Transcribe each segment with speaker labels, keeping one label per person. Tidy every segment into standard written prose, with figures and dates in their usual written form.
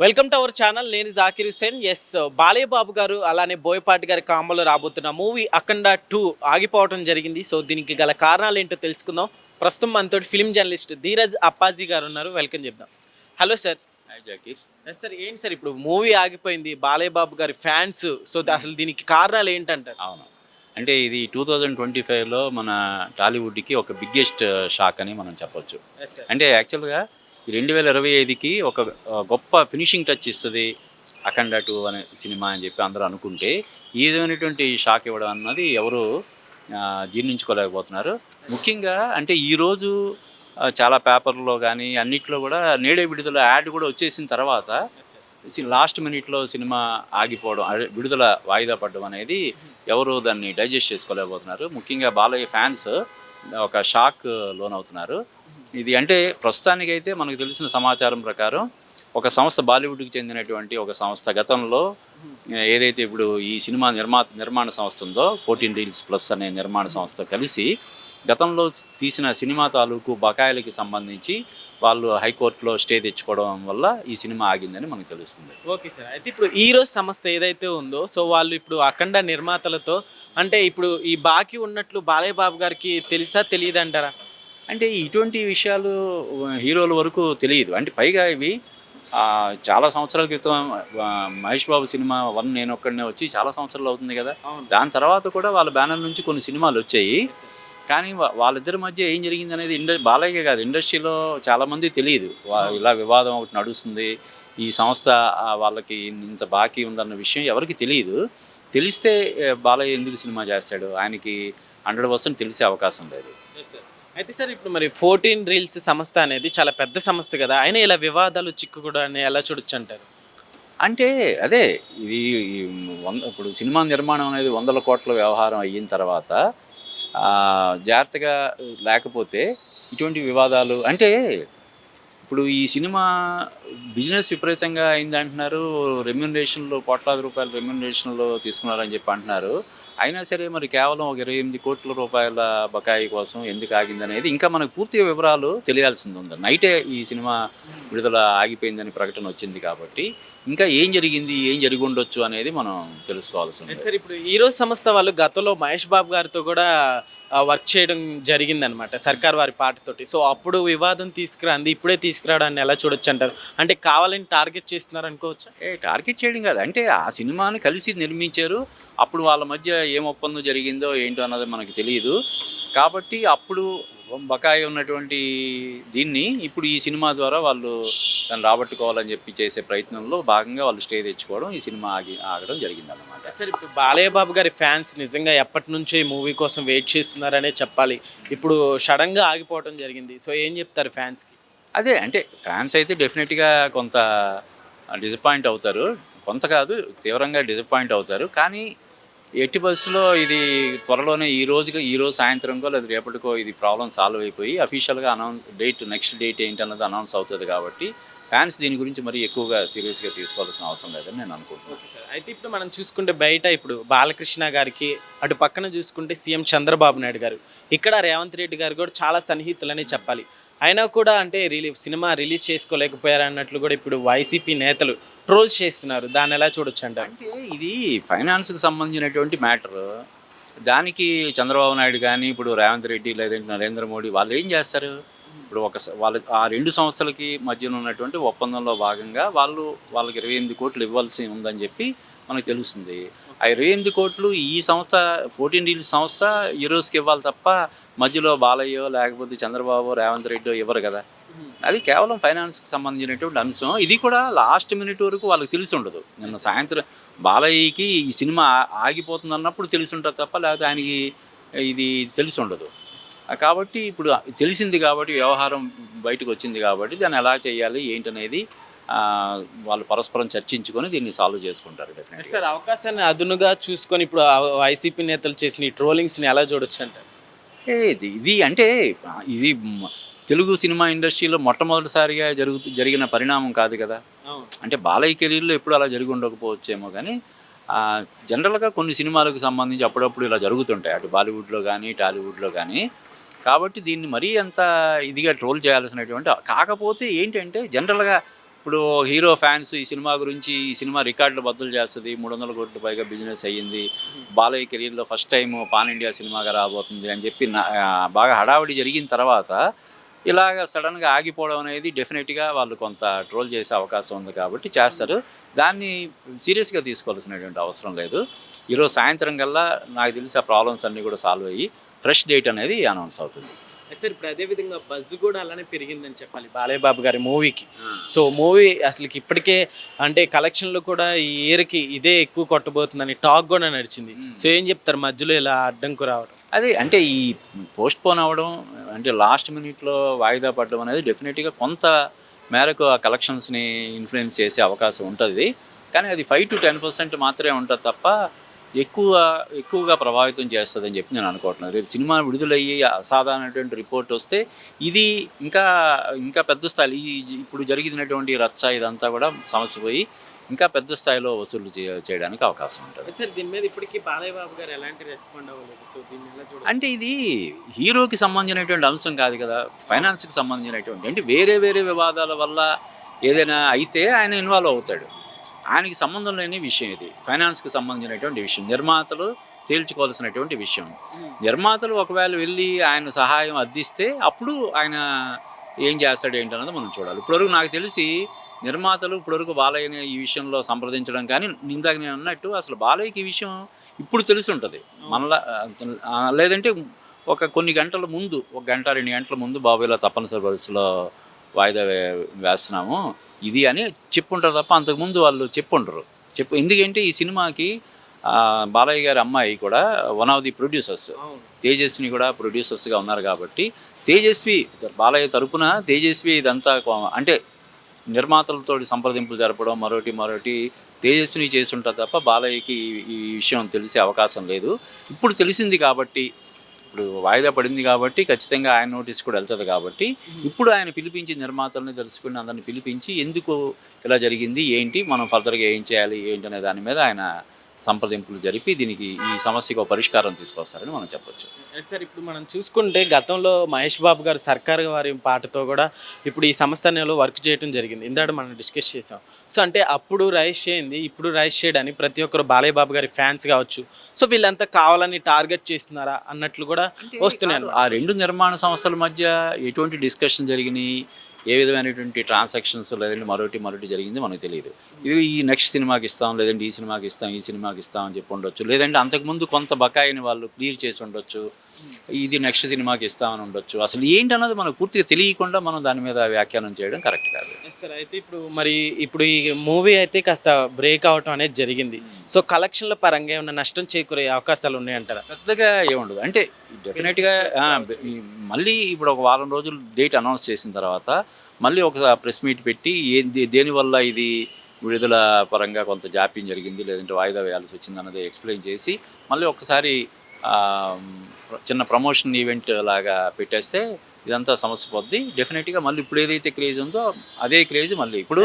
Speaker 1: Welcome to our channel. నేను జాకిర్ హుసేన్. బాలయ్య బాబు గారు అలానే బోయపాటి గారి కాంబోలో రాబోతున్న మూవీ అఖండ 2 ఆగిపోవడం జరిగింది. సో దీనికి గల కారణాలు ఏంటో తెలుసుకుందాం. ప్రస్తుతం మనతోటి ఫిల్మ్ జర్నలిస్ట్ ధీరజ్ అప్పాజీ గారు ఉన్నారు. వెల్కమ్ చెప్దాం. Hello sir.
Speaker 2: Hi Zakir.
Speaker 1: Sir, ఏంటి సార్ ఇప్పుడు మూవీ ఆగిపోయింది, బాలయ్య బాబు గారి ఫ్యాన్స్, సో అసలు దీనికి కారణాలు ఏంటంటారు?
Speaker 2: అవును. అంటే ఇది 2025లో మన టాలీవుడ్కి ఒక బిగ్గెస్ట్ షాక్ అని మనం చెప్పొచ్చు.
Speaker 1: Yes sir.
Speaker 2: అంటే యాక్చువల్గా ఈ 2025కి ఒక గొప్ప ఫినిషింగ్ టచ్ ఇస్తుంది అఖండ 2 అనే సినిమా అని చెప్పి అందరూ అనుకుంటే ఈ విధమైనటువంటి షాక్ ఇవ్వడం అన్నది ఎవరు జీర్ణించుకోలేకపోతున్నారు. ముఖ్యంగా అంటే ఈరోజు చాలా పేపర్లో కానీ అన్నిట్లో కూడా నేడే విడుదల యాడ్ కూడా వచ్చేసిన తర్వాత లాస్ట్ మినిట్లో సినిమా ఆగిపోవడం, అదే విడుదల వాయిదా పడడం అనేది ఎవరు దాన్ని డైజెస్ట్ చేసుకోలేకపోతున్నారు. ముఖ్యంగా బాలయ్య ఫ్యాన్స్ ఒక షాక్ లోనవుతున్నారు. ఇది అంటే ప్రస్తుతానికైతే మనకు తెలిసిన సమాచారం ప్రకారం ఒక సంస్థ, బాలీవుడ్కి చెందినటువంటి ఒక సంస్థ గతంలో ఏదైతే ఇప్పుడు ఈ సినిమా నిర్మాణ సంస్థ ఉందో 14 Reels Plus అనే నిర్మాణ సంస్థ కలిసి గతంలో తీసిన సినిమా తాలూకు బకాయిలకి సంబంధించి వాళ్ళు హైకోర్టులో స్టే తెచ్చుకోవడం వల్ల ఈ సినిమా ఆగిందని మనకు తెలుస్తుంది.
Speaker 1: Okay sir. అయితే ఇప్పుడు ఈ రోజు సంస్థ ఏదైతే ఉందో, సో వాళ్ళు ఇప్పుడు అఖండ నిర్మాతలతో అంటే ఇప్పుడు ఈ బాకీ ఉన్నట్లు బాలయ్య బాబు గారికి తెలుసా తెలియదంటారా?
Speaker 2: అంటే ఇటువంటి విషయాలు హీరోల వరకు తెలియదు. అంటే పైగా ఇవి చాలా సంవత్సరాల క్రితం మహేష్ బాబు సినిమా 1 నేనొక్కడినే వచ్చి చాలా సంవత్సరాలు అవుతుంది కదా. దాని తర్వాత కూడా వాళ్ళ బ్యానర్ నుంచి కొన్ని సినిమాలు వచ్చాయి. కానీ వాళ్ళిద్దరి మధ్య ఏం జరిగింది అనేది బాలయ్య కాదు, ఇండస్ట్రీలో చాలామంది తెలియదు. ఇలా వివాదం ఒకటి నడుస్తుంది, ఈ సంస్థ వాళ్ళకి ఇంత బాకీ ఉందన్న విషయం ఎవరికి తెలియదు. తెలిస్తే బాలయ్య ఎందుకు సినిమా చేస్తాడు? ఆయనకి 100% తెలిసే అవకాశం లేదు.
Speaker 1: అయితే సార్, ఇప్పుడు మరి 14 రీల్స్ సంస్థ అనేది చాలా పెద్ద సంస్థ కదా, అయినా ఇలా వివాదాలు చిక్కుకోవడాన్ని ఎలా చూడొచ్చు అంటారు?
Speaker 2: అంటే అదే ఇది ఇప్పుడు సినిమా నిర్మాణం అనేది 100 కోట్ల వ్యవహారం అయిన తర్వాత జాగ్రత్తగా లేకపోతే ఇటువంటి వివాదాలు అంటే ఇప్పుడు ఈ సినిమా బిజినెస్ విపరీతంగా అయింది అంటున్నారు. రెమ్యూనరేషన్లో కోట్లాది రూపాయల రెమ్యూనరేషన్లో తీసుకున్నారని చెప్పి అంటున్నారు. అయినా సరే మరి కేవలం ఒక 28 కోట్ల రూపాయల బకాయి కోసం ఎందుకు ఆగిందనేది ఇంకా మనకు పూర్తిగా వివరాలు తెలియాల్సింది ఉంది. నైటే ఈ సినిమా విడుదల ఆగిపోయిందని ప్రకటన వచ్చింది కాబట్టి ఇంకా ఏం జరిగింది, ఏం జరిగి ఉండొచ్చు అనేది మనం తెలుసుకోవాల్సింది.
Speaker 1: సార్, ఇప్పుడు ఈ రోజు సంస్థ వాళ్ళు గతంలో మహేష్ బాబు గారితో కూడా వర్క్ చేయడం జరిగిందనమాట, సర్కార్ వారి పాటతోటి. సో అప్పుడు వివాదం తీసుకురాంది ఇప్పుడే తీసుకురావడాన్ని ఎలా చూడొచ్చు అంటారు? అంటే కావాలని టార్గెట్ చేస్తున్నారు అనుకోవచ్చు?
Speaker 2: టార్గెట్ చేయడం కాదు, అంటే ఆ సినిమాని కలిసి నిర్మించారు. అప్పుడు వాళ్ళ మధ్య ఏం ఒప్పందం జరిగిందో ఏంటో అన్నది మనకు తెలియదు. కాబట్టి అప్పుడు బకాయి ఉన్నటువంటి దీన్ని ఇప్పుడు ఈ సినిమా ద్వారా వాళ్ళు దాన్ని రాబట్టుకోవాలని చెప్పి చేసే ప్రయత్నంలో భాగంగా వాళ్ళు స్టే తెచ్చుకోవడం, ఈ సినిమా ఆగడం జరిగిందన్నమాట.
Speaker 1: సార్, ఇప్పుడు బాలయ్య బాబు గారి ఫ్యాన్స్ నిజంగా ఎప్పటి నుంచో ఈ మూవీ కోసం వెయిట్ చేస్తున్నారనే చెప్పాలి. ఇప్పుడు సడన్గా ఆగిపోవడం జరిగింది. సో ఏం చెప్తారు ఫ్యాన్స్కి?
Speaker 2: అదే అంటే ఫ్యాన్స్ అయితే డెఫినెట్గా కొంత డిసప్పాయింట్ అవుతారు. కొంత కాదు, తీవ్రంగా డిసప్పాయింట్ అవుతారు. కానీ ఎట్టి బస్సులో ఇది త్వరలోనే ఈ రోజు సాయంత్రంకో లేదా రేపటికో ఇది ప్రాబ్లం సాల్వ్ అయిపోయి అఫీషియల్గా నెక్స్ట్ డేట్ ఏంటన్నది అనౌన్స్ అవుతుంది. కాబట్టి ఫ్యాన్స్ దీని గురించి మరి ఎక్కువగా సీరియస్గా తీసుకోవాల్సిన అవసరం లేదని నేను అనుకుంటున్నాను.
Speaker 1: Okay sir. అయితే ఇప్పుడు మనం చూసుకుంటే బయట ఇప్పుడు బాలకృష్ణ గారికి, అటు పక్కన చూసుకుంటే సీఎం చంద్రబాబు నాయుడు గారు, ఇక్కడ రేవంత్ రెడ్డి గారు కూడా చాలా సన్నిహితులని చెప్పాలి. అయినా కూడా అంటే సినిమా రిలీజ్ చేసుకోలేకపోయారు అన్నట్లు కూడా ఇప్పుడు వైసీపీ నేతలు ట్రోల్స్ చేస్తున్నారు. దాన్ని ఎలా చూడొచ్చు అంటారు?
Speaker 2: అంటే ఇది ఫైనాన్స్కి సంబంధించినటువంటి మ్యాటరు. దానికి చంద్రబాబు నాయుడు కానీ ఇప్పుడు రేవంత్ రెడ్డి లేదంటే నరేంద్ర మోడీ వాళ్ళు ఏం చేస్తారు? ఇప్పుడు వాళ్ళ ఆ 2 సంస్థలకి మధ్యన ఉన్నటువంటి ఒప్పందంలో భాగంగా వాళ్ళకి 28 కోట్లు ఇవ్వాల్సి ఉందని చెప్పి మనకు తెలుస్తుంది. ఆ 28 కోట్లు ఈ సంస్థ 14 రీల్స్ సంస్థ ఈ రోజుకి ఇవ్వాలి తప్ప మధ్యలో బాలయ్యో లేకపోతే చంద్రబాబు రేవంత్ రెడ్డి ఇవ్వరు కదా. అది కేవలం ఫైనాన్స్కి సంబంధించినటువంటి అంశం. ఇది కూడా లాస్ట్ మినిట్ వరకు వాళ్ళకి తెలిసి ఉండదు. నిన్న సాయంత్రం బాలయ్యకి ఈ సినిమా ఆగిపోతుంది అన్నప్పుడు తెలిసి ఉంటుంది తప్ప లేకపోతే ఆయనకి ఇది తెలిసి ఉండదు. కాబట్టి ఇప్పుడు తెలిసింది కాబట్టి వ్యవహారం బయటకు వచ్చింది కాబట్టి దాన్ని ఎలా చేయాలి ఏంటనేది వాళ్ళు పరస్పరం చర్చించుకొని దీన్ని సాల్వ్ చేసుకుంటారు డెఫినెట్గా.
Speaker 1: సార్, అవకాశాన్ని అదునుగా చూసుకొని ఇప్పుడు వైసీపీ నేతలు చేసిన ఈ ట్రోలింగ్స్ని ఎలా చూడొచ్చు అంటారు?
Speaker 2: ఇది అంటే ఇది తెలుగు సినిమా ఇండస్ట్రీలో మొట్టమొదటిసారిగా జరిగిన పరిణామం కాదు కదా. అంటే బాలయ్య కెరీర్లో ఎప్పుడు అలా జరిగి ఉండకపోవచ్చేమో, కానీ జనరల్గా కొన్ని సినిమాలకు సంబంధించి అప్పుడప్పుడు ఇలా జరుగుతుంటాయి, అటు బాలీవుడ్లో కానీ టాలీవుడ్లో కానీ. కాబట్టి దీన్ని మరీ అంత ఇదిగా ట్రోల్ చేయాల్సినటువంటి కాకపోతే ఏంటంటే జనరల్గా ఇప్పుడు హీరో ఫ్యాన్స్ ఈ సినిమా గురించి ఈ సినిమా రికార్డులు బద్దలు చేస్తుంది, 300 కోట్ల పైగా బిజినెస్ అయ్యింది, బాలయ్య కెరీర్లో ఫస్ట్ టైం పాన్ ఇండియా సినిమాగా రాబోతుంది అని చెప్పి బాగా హడావిడి జరిగిన తర్వాత ఇలాగ సడన్గా ఆగిపోవడం అనేది డెఫినెట్గా వాళ్ళు కొంత ట్రోల్ చేసే అవకాశం ఉంది కాబట్టి చేస్తారు. దాన్ని సీరియస్గా తీసుకోవాల్సినటువంటి అవసరం లేదు. ఈరోజు సాయంత్రం కల్లా నాకు తెలిసి ఆ ప్రాబ్లమ్స్ అన్నీ కూడా సాల్వ్ అయ్యి ఫ్రెష్ డేట్ అనేది అనౌన్స్ అవుతుంది.
Speaker 1: సార్ ఇప్పుడు అదేవిధంగా బజ్ కూడా అలానే పెరిగిందని చెప్పాలి బాలయ్య బాబు గారి మూవీకి. సో మూవీ అసలుకి ఇప్పటికే అంటే కలెక్షన్లు కూడా ఈ ఇయర్కి ఇదే ఎక్కువ కొట్టబోతుందని టాక్ కూడా నడిచింది. సో ఏం చెప్తారు మధ్యలో ఇలా అడ్డంకు రావడం?
Speaker 2: అదే అంటే ఈ పోస్ట్ పోన్ అవ్వడం అంటే లాస్ట్ మినిట్లో వాయిదా పడడం అనేది డెఫినెట్గా కొంత మేరకు ఆ కలెక్షన్స్ని ఇన్ఫ్లుయెన్స్ చేసే అవకాశం ఉంటుంది. కానీ అది 5 to 10% మాత్రమే ఉంటుంది తప్ప ఎక్కువగా ప్రభావితం చేస్తుందని చెప్పి నేను అనుకోవట్లేదు. రేపు సినిమా విడుదలయ్యి అసాధారణటువంటి రిపోర్ట్ వస్తే ఇది ఇంకా పెద్ద స్థాయిలో ఇప్పుడు జరిగినటువంటి రచ్చ ఇదంతా కూడా సమస్య పోయి ఇంకా పెద్ద స్థాయిలో వసూలు చేయడానికి అవకాశం ఉంటుంది.
Speaker 1: సార్ దీని మీద ఇప్పటికీ బాలయ్య బాబు గారు ఎలాంటి రెస్పాండ్ అవ్వలేదు. సో దీన్ని ఎలా చూడాలి?
Speaker 2: అంటే ఇది హీరోకి సంబంధించినటువంటి అంశం కాదు కదా, ఫైనాన్స్కి సంబంధించినటువంటి అంటే వేరే వివాదాల వల్ల ఏదైనా అయితే ఆయన ఇన్వాల్వ్ అవుతాడు. ఆయనకి సంబంధం లేని విషయం ఇది, ఫైనాన్స్కి సంబంధించినటువంటి విషయం, నిర్మాతలు తేల్చుకోవాల్సినటువంటి విషయం. నిర్మాతలు ఒకవేళ వెళ్ళి ఆయన సహాయం అందిస్తే అప్పుడు ఆయన ఏం చేస్తాడు ఏంటన్నది మనం చూడాలి. ఇప్పటివరకు నాకు తెలిసి నిర్మాతలు ఇప్పటివరకు బాలయ్యని ఈ విషయంలో సంప్రదించడం కానీ, ఇందాక నేను అన్నట్టు అసలు బాలయ్యకి ఈ విషయం ఇప్పుడు తెలిసి ఉంటుంది మనలా, లేదంటే కొన్ని గంటల ముందు, 1 గంట 2 గంటల ముందు బాబు ఇలా తప్పనిసరి పరిస్థితిలో వాయిదా వేస్తున్నాము ఇది అని చెప్పుంటారు తప్ప అంతకుముందు వాళ్ళు చెప్పుంటారు. ఎందుకంటే ఈ సినిమాకి బాలయ్య గారి అమ్మాయి కూడా one of the producers, Tejaswini కూడా ప్రొడ్యూసర్స్గా ఉన్నారు కాబట్టి తేజస్వి బాలయ్య తరపున తేజస్వి ఇదంతా అంటే నిర్మాతలతో సంప్రదింపులు జరపడం మరోటి తేజస్విని చేసి ఉంటారు తప్ప బాలయ్యకి ఈ విషయం తెలిసే అవకాశం లేదు. ఇప్పుడు తెలిసింది కాబట్టి, ఇప్పుడు వాయిదా పడింది కాబట్టి ఖచ్చితంగా ఆయన నోటీస్ కూడా వెళ్తుంది కాబట్టి ఇప్పుడు ఆయన పిలిపించి నిర్మాతల్ని తెలుసుకుని అందరిని పిలిపించి ఎందుకు ఇలా జరిగింది ఏంటి, మనం ఫర్దర్గా ఏం చేయాలి ఏంటి అనే దాని మీద ఆయన సంప్రదింపులు జరిపి దీనికి ఈ సమస్యకు ఒక పరిష్కారం తీసుకొస్తారని మనం చెప్పొచ్చు.
Speaker 1: సార్ ఇప్పుడు మనం చూసుకుంటే గతంలో మహేష్ బాబు గారు సర్కార్ వారి పాటతో కూడా ఇప్పుడు ఈ సంస్థలో వర్క్ చేయడం జరిగింది. ఇందాక మనం డిస్కస్ చేసాం. సో అంటే అప్పుడు రైజ్ చేయింది ఇప్పుడు రైజ్ చేయడానికి ప్రతి ఒక్కరు బాలయ్య బాబు గారి ఫ్యాన్స్ కావచ్చు, సో వీళ్ళంతా కావాలని టార్గెట్ చేస్తున్నారా అన్నట్లు కూడా వస్తున్నాయి.
Speaker 2: ఆ 2 నిర్మాణ సంస్థల మధ్య ఎటువంటి డిస్కషన్ జరిగినాయి, ఏ విధమైనటువంటి ట్రాన్సాక్షన్స్ లేదంటే మరోటి జరిగింది మనకు తెలియదు. ఇది ఈ నెక్స్ట్ సినిమాకి ఇస్తాం, లేదంటే ఈ సినిమాకి ఇస్తాం అని చెప్పి ఉండొచ్చు, లేదంటే అంతకుముందు కొంత బకాయిని వాళ్ళు క్లియర్ చేసి ఉండొచ్చు, ఇది నెక్స్ట్ సినిమాకి ఇస్తామని ఉండొచ్చు. అసలు ఏంటన్నది మనకు పూర్తిగా తెలియకుండా మనం దాని మీద వ్యాఖ్యానం చేయడం కరెక్ట్ కాదు.
Speaker 1: సార్ అయితే ఇప్పుడు ఈ మూవీ అయితే కాస్త బ్రేక్ అవటం అనేది జరిగింది. సో కలెక్షన్ల పరంగా ఏమైనా నష్టం చేకూరే అవకాశాలు ఉన్నాయంటారా?
Speaker 2: పెద్దగా ఏముండదు. అంటే డెఫినెట్గా మళ్ళీ ఇప్పుడు ఒక వారం రోజులు డేట్ అనౌన్స్ చేసిన తర్వాత మళ్ళీ ఒక ప్రెస్ మీట్ పెట్టి దేనివల్ల ఇది విడుదల పరంగా కొంత జాప్యం జరిగింది లేదంటే వాయిదా వేయాల్సి వచ్చింది అన్నది ఎక్స్ప్లెయిన్ చేసి మళ్ళీ ఒకసారి చిన్న ప్రమోషన్ ఈవెంట్ లాగా పెట్టేస్తే ఇదంతా సమస్య పోద్ది. డెఫినెట్గా మళ్ళీ ఇప్పుడు ఏదైతే క్రేజ్ ఉందో అదే క్రేజ్ మళ్ళీ ఇప్పుడు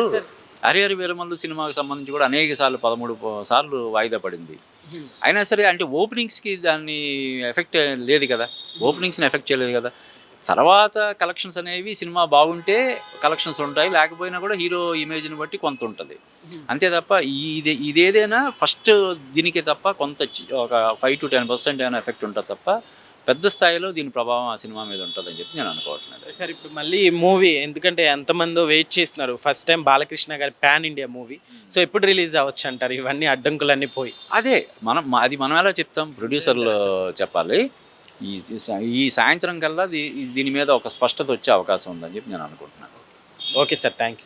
Speaker 2: హరిహర వీరమల్లు సినిమాకి సంబంధించి కూడా అనేక సార్లు 13 సార్లు వాయిదా పడింది. అయినా సరే అంటే ఓపెనింగ్స్కి దాన్ని ఎఫెక్ట్ లేదు కదా, ఓపెనింగ్స్ని ఎఫెక్ట్ చేయలేదు కదా. తర్వాత కలెక్షన్స్ అనేవి సినిమా బాగుంటే కలెక్షన్స్ ఉంటాయి, లేకపోయినా కూడా హీరో ఇమేజ్ని బట్టి కొంత ఉంటుంది అంతే తప్ప ఇదేదైనా ఫస్ట్ దీనికి తప్ప కొంత ఒక 5 to 10% ఏమైనా ఎఫెక్ట్ ఉంటుంది తప్ప పెద్ద స్థాయిలో దీని ప్రభావం ఆ సినిమా మీద ఉంటుందని చెప్పి నేను అనుకోవట్లేదు.
Speaker 1: సార్ ఇప్పుడు మళ్ళీ మూవీ ఎందుకంటే ఎంతమందో వెయిట్ చేస్తున్నారు, ఫస్ట్ టైం బాలకృష్ణ గారి పాన్ ఇండియా మూవీ, సో ఎప్పుడు రిలీజ్ అవ్వచ్చు అంటారు ఇవన్నీ అడ్డంకులన్నీ పోయి?
Speaker 2: అదే మనం ఎలా చెప్తాం, ప్రొడ్యూసర్లు చెప్పాలి. ఈ సాయంత్రం కల్లా దీని మీద ఒక స్పష్టత వచ్చే అవకాశం ఉందని చెప్పి నేను అనుకుంటున్నాను.
Speaker 1: Okay sir, thank you.